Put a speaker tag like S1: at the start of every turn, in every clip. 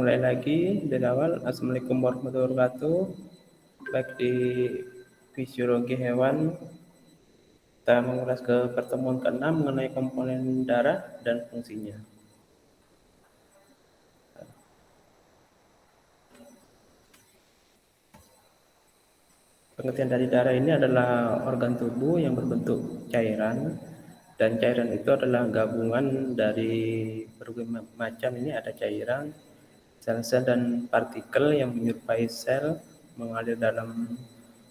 S1: Mulai lagi dari awal. Assalamualaikum warahmatullahi wabarakatuh. Baik, di fisiologi hewan kita mengulas ke pertemuan ke-6 mengenai komponen darah dan fungsinya. Pengertian dari darah ini adalah organ tubuh yang berbentuk cairan, dan cairan itu adalah gabungan dari berbagai macam. Ini ada cairan, sel-sel dan partikel yang menyerupai sel, mengalir dalam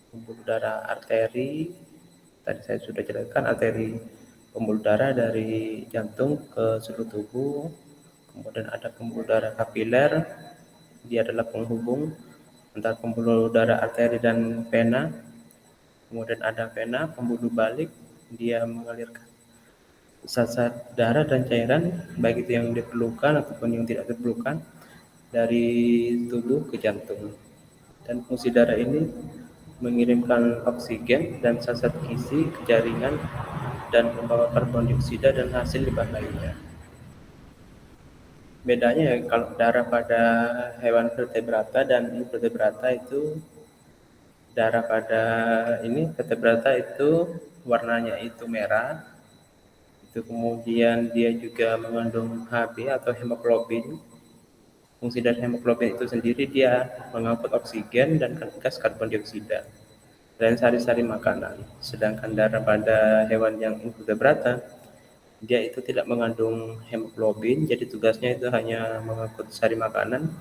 S1: pembuluh darah arteri. Tadi saya sudah jelaskan, arteri pembuluh darah dari jantung ke seluruh tubuh. Kemudian ada pembuluh darah kapiler, dia adalah penghubung antara pembuluh darah arteri dan vena. Kemudian ada vena, pembuluh balik, dia mengalirkan zat-zat darah dan cairan, baik itu yang diperlukan ataupun yang tidak diperlukan, dari tubuh ke jantung. Dan fungsi darah ini mengirimkan oksigen dan zat-zat gizi ke jaringan dan membawa karbon dioksida dan hasil limbah lainnya. Bedanya ya, kalau darah pada hewan vertebrata dan invertebrata itu, darah pada ini vertebrata itu warnanya itu merah. Itu kemudian dia juga mengandung Hb atau hemoglobin. Fungsi dari hemoglobin itu sendiri, dia mengangkut oksigen dan gas karbon dioksida dan sari-sari makanan. Sedangkan darah pada hewan yang invertebrata, dia itu tidak mengandung hemoglobin, jadi tugasnya itu hanya mengangkut sari makanan.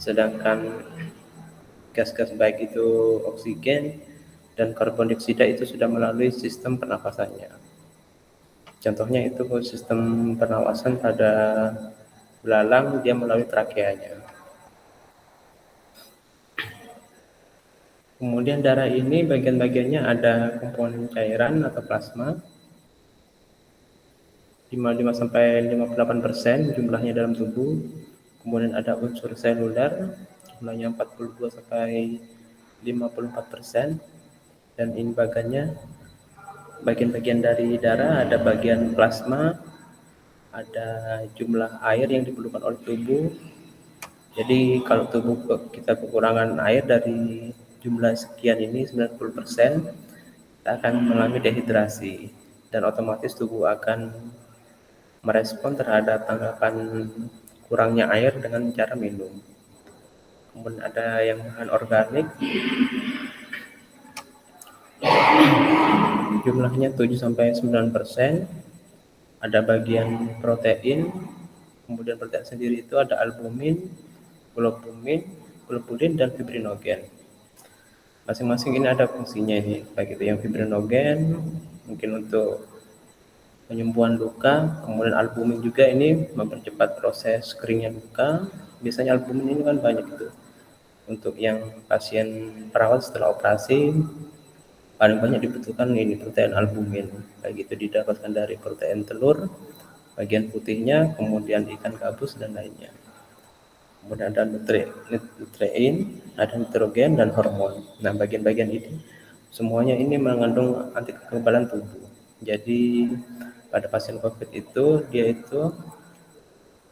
S1: Sedangkan gas-gas baik itu oksigen dan karbon dioksida itu sudah melalui sistem pernafasannya. Contohnya itu sistem pernafasan pada belalang, dia melalui trakeanya. Kemudian darah ini bagian-bagiannya ada komponen cairan atau plasma, 55 sampai 58% jumlahnya dalam tubuh. Kemudian ada unsur seluler, jumlahnya 42 sampai 54%. Dan ini bagian-bagian dari darah, ada bagian plasma, ada jumlah air yang diperlukan oleh tubuh. Jadi kalau tubuh kita kekurangan air dari jumlah sekian ini 90%, kita akan mengalami dehidrasi, dan otomatis tubuh akan merespon terhadap tanggapan kurangnya air dengan cara minum. Kemudian ada yang bahan organik, jumlahnya 7 sampai 9%. Ada bagian protein. Kemudian protein sendiri itu ada albumin, globulin dan fibrinogen. Masing-masing ini ada fungsinya ini, baik itu yang fibrinogen mungkin untuk penyembuhan luka, kemudian albumin juga ini mempercepat proses keringnya luka. Biasanya albumin ini kan banyak itu untuk yang pasien perawat setelah operasi, paling banyak dibutuhkan ini protein albumin, baik itu didapatkan dari protein telur bagian putihnya, kemudian ikan gabus dan lainnya. Kemudian ada nutrein, ada nitrogen dan hormon. Nah, bagian-bagian ini semuanya ini mengandung anti kekebalan tubuh. Jadi pada pasien COVID itu, dia itu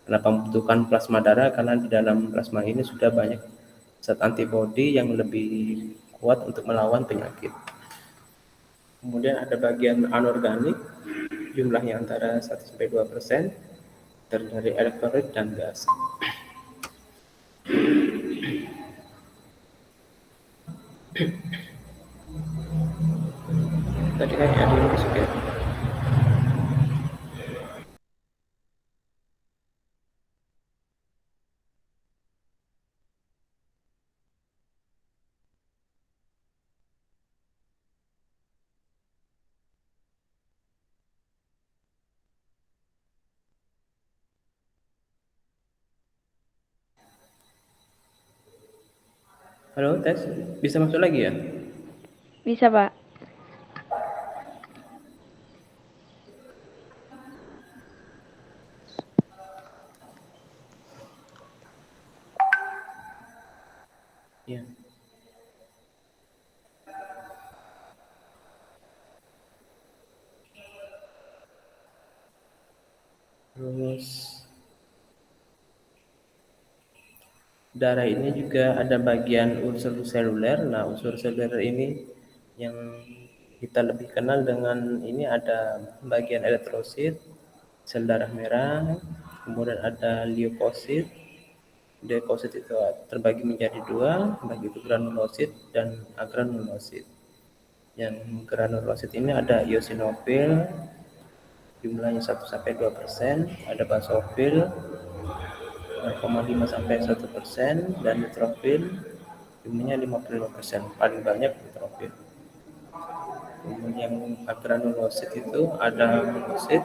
S1: kenapa membutuhkan plasma darah, karena di dalam plasma ini sudah banyak zat antibodi yang lebih kuat untuk melawan penyakit. Kemudian ada bagian anorganik, jumlahnya antara 1-2%, terdiri dari elektrolit dan gas. Tadi kan ada yang masuk ya. Halo, tes. Bisa masuk lagi ya?
S2: Bisa, Pak.
S1: Iya. Terus darah ini juga ada bagian unsur seluler. Nah, unsur seluler ini yang kita lebih kenal dengan ini ada bagian elektrosit, sel darah merah, kemudian ada leukosit. Leukosit itu terbagi menjadi dua, baik itu granulosit dan agranulosit. Yang granulosit ini ada eosinofil, jumlahnya 1-2%, ada basofil 0,5 sampai 1%, dan neutrofil jumlahnya 55%, paling banyak neutrofil. Kemudian agranulosit itu ada monosit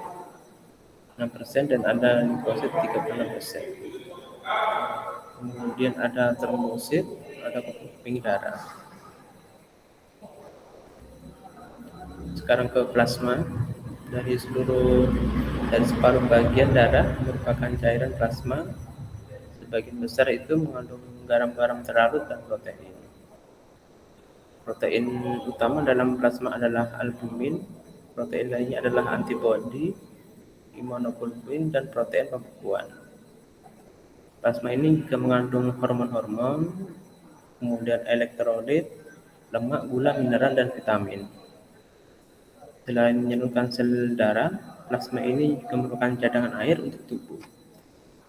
S1: 6% dan ada leukosit 36%. Kemudian ada trombosit, ada kuping darah. Sekarang ke plasma. Dari separuh bagian darah merupakan cairan plasma. Sebagian besar itu mengandung garam-garam terlarut dan protein. Protein utama dalam plasma adalah albumin. Protein lainnya adalah antibodi, imunoglobulin, dan protein pembekuan. Plasma ini juga mengandung hormon-hormon, kemudian elektrolit, lemak, gula, mineral, dan vitamin. Selain menyalurkan sel darah, plasma ini juga merupakan cadangan air untuk tubuh.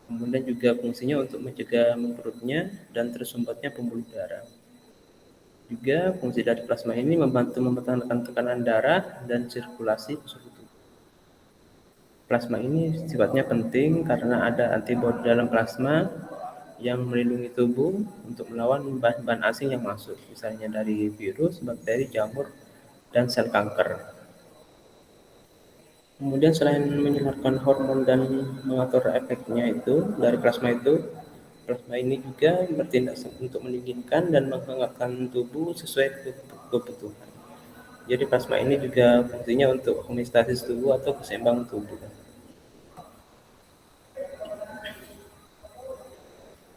S1: Kemudian juga fungsinya untuk mencegah mengkerutnya dan tersumbatnya pembuluh darah. Juga fungsi dari plasma ini membantu mempertahankan tekanan darah dan sirkulasi ke seluruh tubuh. Plasma ini sifatnya penting karena ada antibodi dalam plasma yang melindungi tubuh untuk melawan bahan-bahan asing yang masuk, misalnya dari virus, bakteri, jamur, dan sel kanker. Kemudian selain menyebarkan hormon dan mengatur efeknya itu dari plasma ini juga bertindak untuk mendinginkan dan menghangatkan tubuh sesuai kebutuhan. Jadi plasma ini juga fungsinya untuk homeostasis tubuh atau keseimbangan tubuh.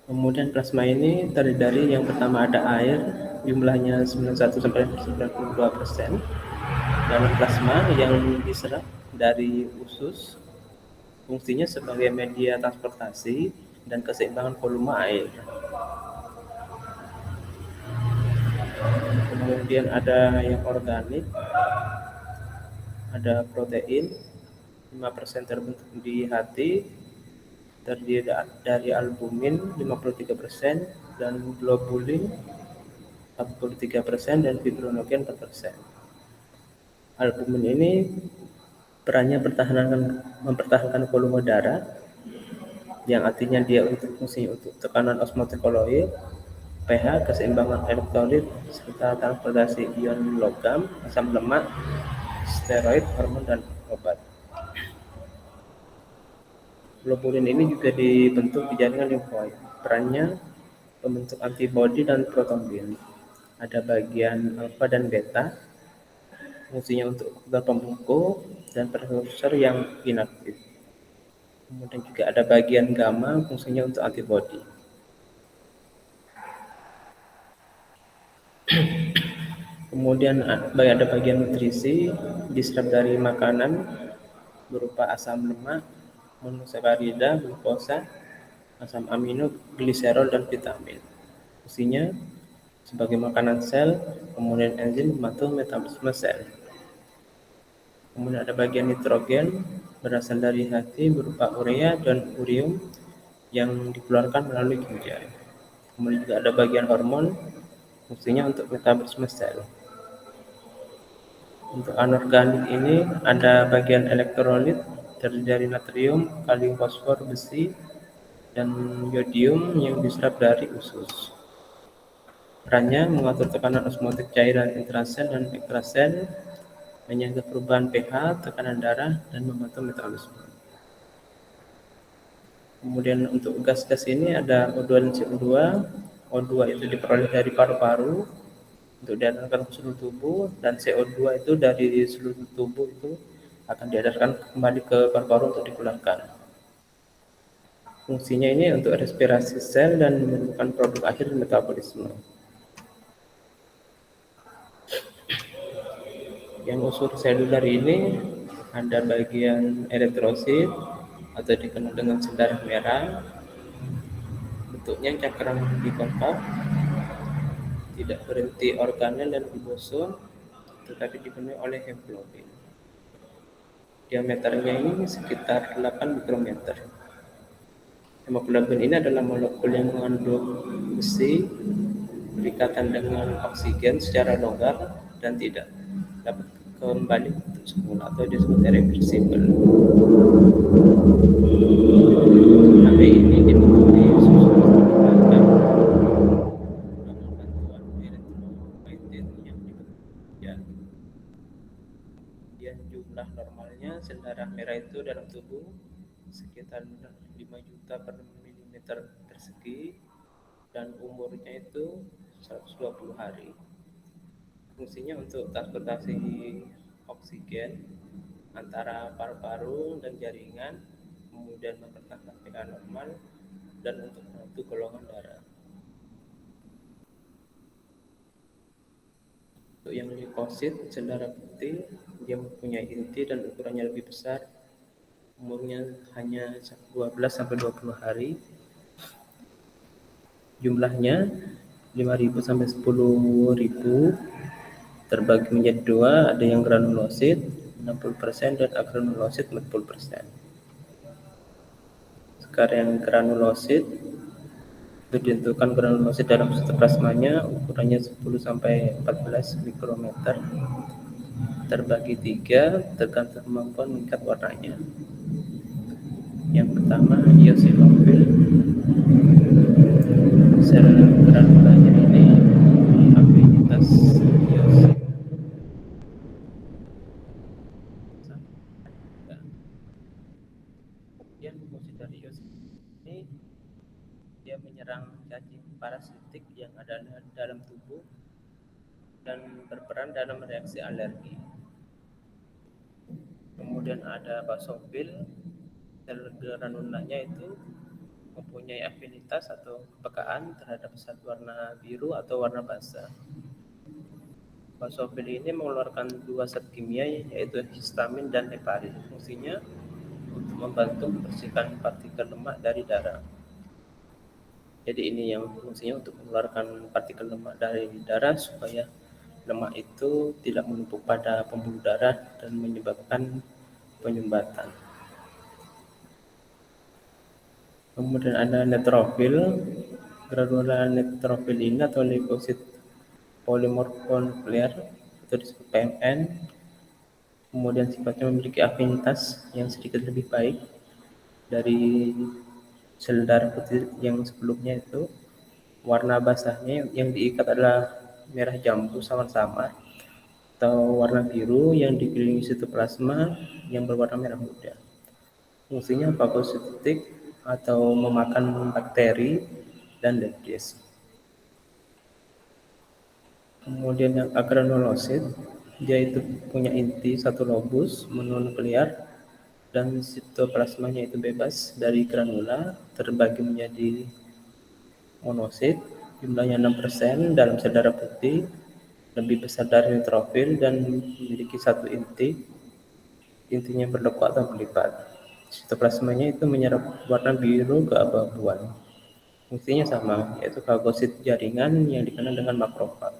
S1: Kemudian plasma ini terdiri dari yang pertama ada air, jumlahnya 91-92% dalam plasma yang diserap dari usus, fungsinya sebagai media transportasi dan keseimbangan volume air. Kemudian ada yang organik, ada protein 5% terbentuk di hati, terdiri dari albumin 53% dan globulin 43% dan fibrinogen 4%. Albumin ini perannya mempertahankan volume darah, yang artinya dia fungsinya untuk tekanan osmotik-koloid, pH, keseimbangan elektrolit, serta transportasi ion logam, asam lemak, steroid, hormon, dan obat. Globulin ini juga dibentuk di jaringan limfoid. Perannya membentuk antibodi dan protombin. Ada bagian alfa dan beta, fungsinya untuk pembungkuk dan prekursor yang inaktif. Kemudian juga ada bagian gamma, fungsinya untuk antibodi. Kemudian ada bagian nutrisi, diserap dari makanan berupa asam lemak, monosakarida, glukosa, asam amino, gliserol, dan vitamin. Fungsinya sebagai makanan sel, kemudian enzim membantu metabolisme sel. Kemudian ada bagian nitrogen berasal dari hati berupa urea dan urium yang dikeluarkan melalui ginjal. Kemudian juga ada bagian hormon, fungsinya untuk metabolisme sel. Untuk anorganik ini ada bagian elektrolit terdiri dari natrium, kalium, fosfor, besi, dan yodium yang diserap dari usus. Perannya mengatur tekanan osmotik cairan intrasel dan ekstrasel, menyangga perubahan pH, tekanan darah, dan membantu metabolisme. Kemudian untuk gas-gas ini ada O2 dan CO2. O2 itu diperoleh dari paru-paru untuk diedarkan ke seluruh tubuh, dan CO2 itu dari seluruh tubuh itu akan diedarkan kembali ke paru-paru untuk dikeluarkan. Fungsinya ini untuk respirasi sel dan menyebabkan produk akhir metabolisme. Yang unsur seluler ini ada bagian eritrosit atau dikenal dengan sel darah merah, bentuknya cakram bikonkav, tidak berhenti organel dan ribosom, tetapi dipenuhi oleh hemoglobin. Diameternya ini sekitar 8 mikrometer. Hemoglobin ini adalah molekul yang mengandung besi berikatan dengan oksigen secara longgar dan tidak dapat kembali bentuk semula atau disebut reversibel. HB ini dibentuk di susu dengan bantuan eritropoietin yang dibentuk. Kemudian jumlah normalnya sel darah merah itu dalam tubuh sekitar 5 juta per milimeter persegi dan umurnya itu 120 hari. Fungsinya untuk transportasi oksigen antara paru-paru dan jaringan, kemudian mempertahankan pH normal dan untuk membantu golongan darah. Untuk yang leukosit, sel darah putih, dia mempunyai inti dan ukurannya lebih besar. Umurnya hanya 12 sampai 20 hari. Jumlahnya 5.000 sampai 10.000, terbagi menjadi dua, ada yang granulosit 60% dan agranulosit 40%. Sekarang yang granulosit itu ditentukan granulosit dalam sitoplasmanya ukurannya 10 sampai 14 mikrometer, terbagi 3 tergantung kemampuan mengikat warnanya. Yang pertama eosinofil. Sel granulanya ini afinitas eosin. Kemudian fungsi dari eosin ini dia menyerang cacing parasitik yang ada dalam tubuh dan berperan dalam reaksi alergi. Kemudian ada basofil. Sel granulanya itu mempunyai afinitas atau kepekaan terhadap zat warna biru atau warna basah. Basofil ini mengeluarkan dua zat kimia yaitu histamin dan heparin. Fungsinya untuk membantu membersihkan partikel lemak dari darah. Jadi ini yang fungsinya untuk mengeluarkan partikel lemak dari darah supaya lemak itu tidak menumpuk pada pembuluh darah dan menyebabkan penyumbatan. Kemudian ada neutrofil. Granula neutrofil ini atau leukosit polimorfonuklear atau disebut PMN. Kemudian sifatnya memiliki afinitas yang sedikit lebih baik dari sel darah putih yang sebelumnya itu. Warna basahnya yang diikat adalah merah jambu samar-samar atau warna biru yang dikelilingi sitoplasma yang berwarna merah muda. Fungsinya fagositotik atau memakan bakteri dan leptis. Kemudian yang agranulosit, dia itu punya inti satu lobus mononuklear dan sitoplasmanya itu bebas dari granula, terbagi menjadi monosit, jumlahnya 6% dalam sel darah putih, lebih besar dari neutrofil dan memiliki satu inti, intinya berlekuk atau berlipat. Sitoplasmanya itu menyerap warna biru keabu-abuan. Fungsinya sama, yaitu fagosit jaringan yang dikenal dengan makrofag.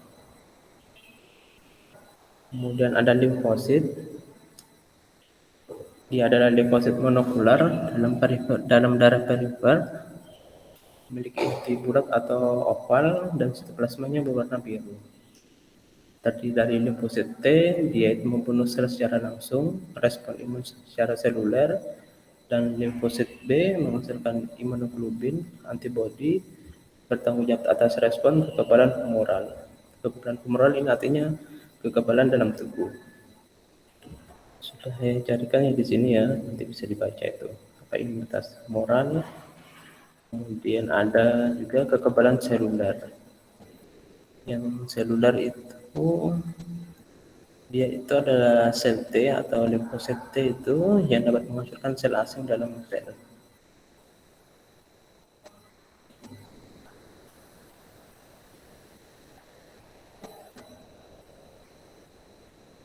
S1: Kemudian ada limfosit. Dia adalah limfosit monokular dalam darah perifer, memiliki inti bulat atau oval dan sitoplasmanya berwarna biru. Terdiri dari limfosit T, dia itu membunuh sel secara langsung, respon imun secara seluler, dan limfosit B menghasilkan imunoglobulin antibodi bertanggung jawab atas respon kekebalan humoral. Kekebalan humoral ini artinya kekebalan dalam tubuh. Sudah saya carikan di sini ya, nanti bisa dibaca itu apa imunitas humoral. Kemudian ada juga kekebalan seluler. Yang seluler itu dia itu adalah sel T atau limfosit T itu yang dapat menghasilkan sel asing dalam sel.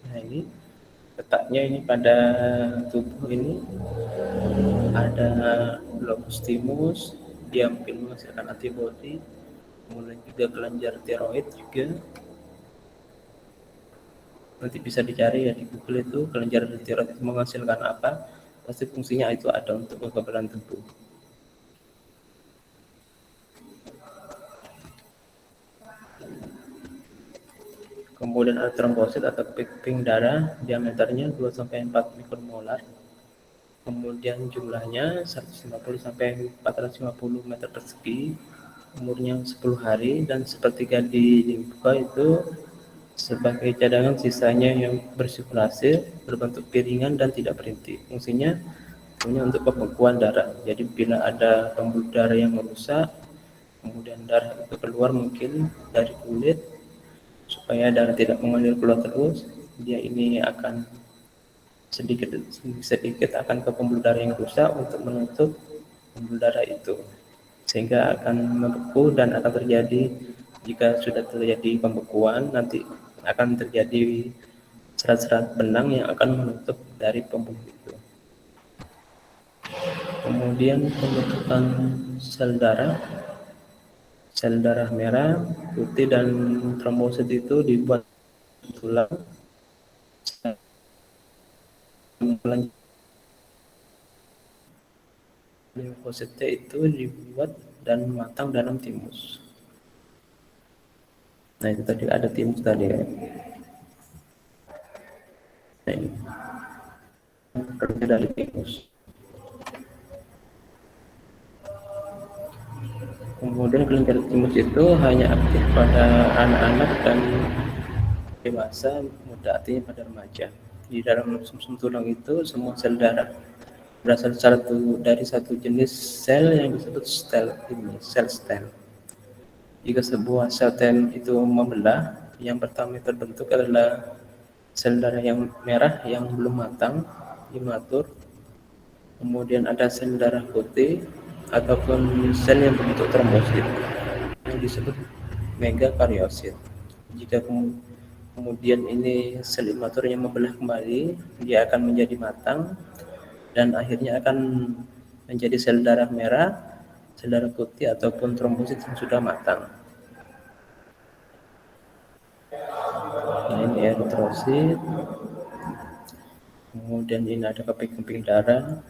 S1: Nah ini letaknya ini pada tubuh ini ada lobus thymus, dia mungkin menghasilkan antibodi, kemudian juga kelenjar tiroid juga. Nanti bisa dicari ya di Google itu kelenjar tiroid itu menghasilkan apa, pasti fungsinya itu ada untuk kekebalan tubuh. Kemudian ada trombosit atau ping darah, diameternya 2-4 mikromolar. Kemudian jumlahnya 150 sampai 450 meter persegi, umurnya 10 hari, dan sepertiga di limfa itu sebagai cadangan, sisanya yang bersirkulasi, berbentuk piringan dan tidak berhenti. Fungsinya hanya untuk pembekuan darah. Jadi bila ada pembuluh darah yang merusak, kemudian darah itu keluar mungkin dari kulit, supaya darah tidak mengalir keluar terus, dia ini akan sedikit akan ke pembuluh darah yang rusak untuk menutup pembuluh darah itu, sehingga akan membeku dan akan terjadi, jika sudah terjadi pembekuan, nanti akan terjadi serat-serat benang yang akan menutup dari pembuluh itu. Kemudian pembentukan sel darah merah, putih, dan trombosit itu dibuat tulang. Limfosit itu dibuat dan matang dalam timus. Nah itu tadi ada timus tadi ya. Nah ini kerja dari timus. Kemudian kelenjar timus itu hanya aktif pada anak-anak dan dewasa, muda, artinya pada remaja. Di dalam sumsum tulang itu semua sel darah berasal dari satu jenis sel yang disebut sel. Jika sebuah sel itu membelah, yang pertama terbentuk adalah sel darah yang merah yang belum matang, imatur. Kemudian ada sel darah putih ataupun sel yang berbentuk trombosit yang disebut megakariosit. Jika kemudian ini sel imaturnya membelah kembali, dia akan menjadi matang dan akhirnya akan menjadi sel darah merah, sel darah putih ataupun trombosit yang sudah matang. Nah ini eritrosit, kemudian ini ada keping-keping darah,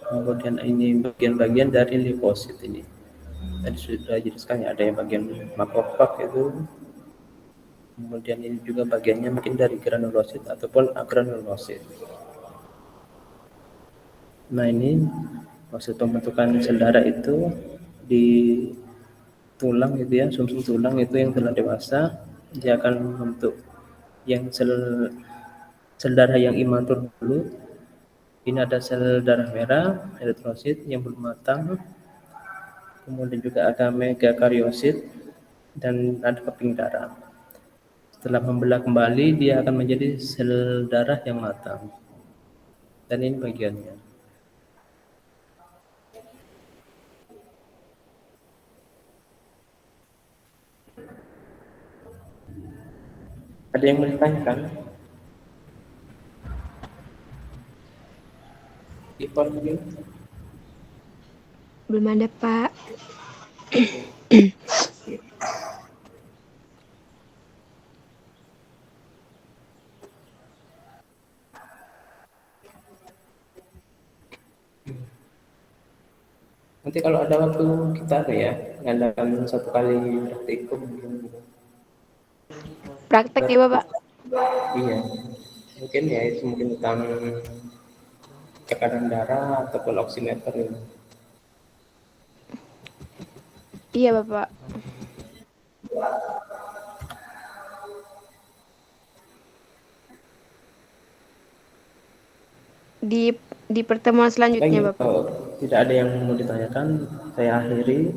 S1: kemudian ini bagian-bagian dari limfosit ini. Tadi sudah jelaskan ya, ada yang bagian makrofag itu, kemudian ini juga bagiannya mungkin dari granulosit ataupun agranulosit. Nah ini maksud pembentukan sel darah itu di tulang gitu ya, sumsum tulang itu yang telah dewasa, dia akan membentuk yang sel darah yang imatur dulu. Ini ada sel darah merah, eritrosit yang belum matang, kemudian juga ada megakariosit dan ada keping darah. Setelah membelah kembali, dia akan menjadi sel darah yang matang. Dan ini bagiannya. Ada yang mau ditanyakan? Ipon mungkin?
S2: Belum ada, Pak.
S1: Nanti kalau ada waktu kita ada ya, ngadakan satu kali praktikum.
S2: Praktek ya, Bapak?
S1: Iya, mungkin ya itu mungkin tentang tekanan darah ataupun oximeter ini.
S2: Iya, Bapak. Di pertemuan selanjutnya,
S1: Baik,
S2: Bapak.
S1: kalau tidak ada yang mau ditanyakan, saya akhiri.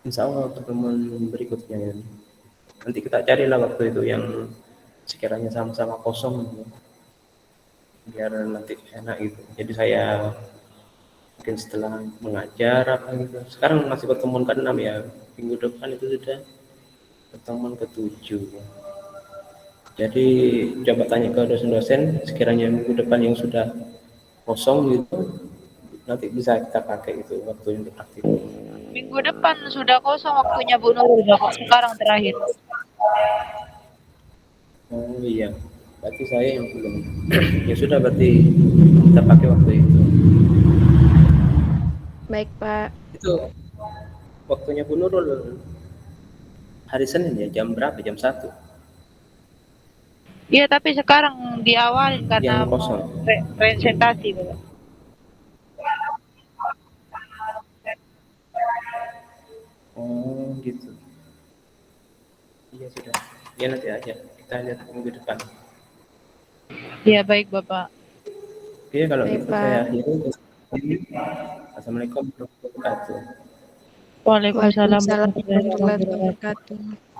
S1: Insya Allah pertemuan berikutnya ya. Nanti kita carilah waktu itu yang sekiranya sama-sama kosong, biar nanti enak gitu. Jadi saya mungkin setelah mengajar apa gitu. Sekarang masih pertemuan ke-6 ya. Minggu depan itu sudah pertemuan ke-7. Jadi coba tanya ke dosen-dosen sekiranya minggu depan yang sudah kosong gitu. nanti bisa kita pakai itu waktu untuk aktif.
S3: Minggu depan sudah kosong waktunya Bu Nurul, Bapak. Sekarang terakhir.
S1: Oh iya, berarti saya yang belum. Ya sudah, berarti kita pakai waktu itu.
S2: Baik, Pak.
S1: Itu waktunya Bu Nurul hari Senin ya, jam berapa? Jam 1
S3: Iya, tapi sekarang diawalin karena
S1: yang kosong.
S3: presentasi, Bapak.
S1: Oh gitu. Iya sudah. Ya nanti aja. Kita lihat minggu depan.
S3: Iya, baik, Bapak.
S1: Oke, kalau
S2: Baik,
S1: gitu
S2: Pak.
S1: saya akhiri. Assalamualaikum warahmatullahi wabarakatuh.
S3: Waalaikumsalam
S2: Waalaikumsalam
S3: warahmatullahi
S2: warahmatullahi
S3: wabarakatuh.
S2: wabarakatuh.